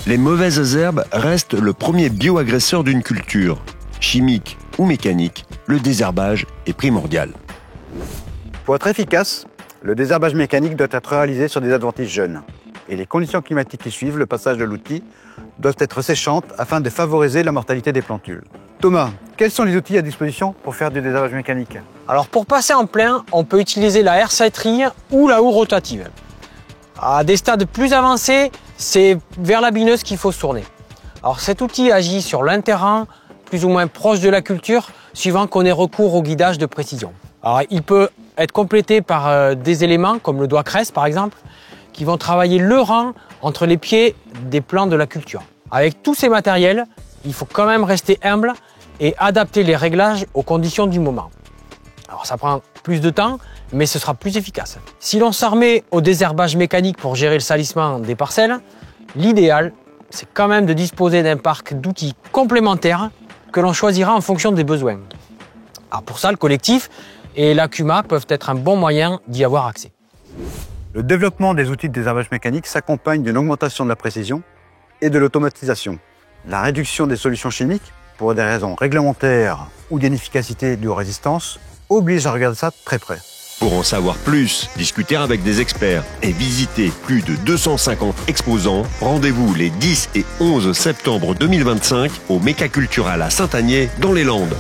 les mauvaises herbes restent le premier bioagresseur d'une culture. Chimique ou mécanique, le désherbage est primordial. Pour être efficace, le désherbage mécanique doit être réalisé sur des adventices jeunes. Et les conditions climatiques qui suivent le passage de l'outil doivent être séchantes afin de favoriser la mortalité des plantules. Thomas, quels sont les outils à disposition pour faire du désherbage mécanique? Alors pour passer en plein, on peut utiliser la hersaterie ou la houe rotative. À des stades plus avancés, c'est vers la bineuse qu'il faut se tourner. Alors cet outil agit sur l'interrang, plus ou moins proche de la culture, suivant qu'on ait recours au guidage de précision. Alors il peut être complété par des éléments comme le doigt cresse par exemple, qui vont travailler le rang entre les pieds des plants de la culture. Avec tous ces matériels, il faut quand même rester humble et adapter les réglages aux conditions du moment. Alors ça prend plus de temps, mais ce sera plus efficace. Si l'on s'en remet au désherbage mécanique pour gérer le salissement des parcelles, l'idéal, c'est quand même de disposer d'un parc d'outils complémentaires que l'on choisira en fonction des besoins. Alors pour ça, le collectif et l'Accuma peuvent être un bon moyen d'y avoir accès. Le développement des outils de désherbage mécanique s'accompagne d'une augmentation de la précision et de l'automatisation. La réduction des solutions chimiques, pour des raisons réglementaires ou d'inefficacité due aux résistances, oblige à regarder ça de très près. Pour en savoir plus, discuter avec des experts et visiter plus de 250 exposants, rendez-vous les 10 et 11 septembre 2025 au Méca Cultural à Saint-Agnier dans les Landes.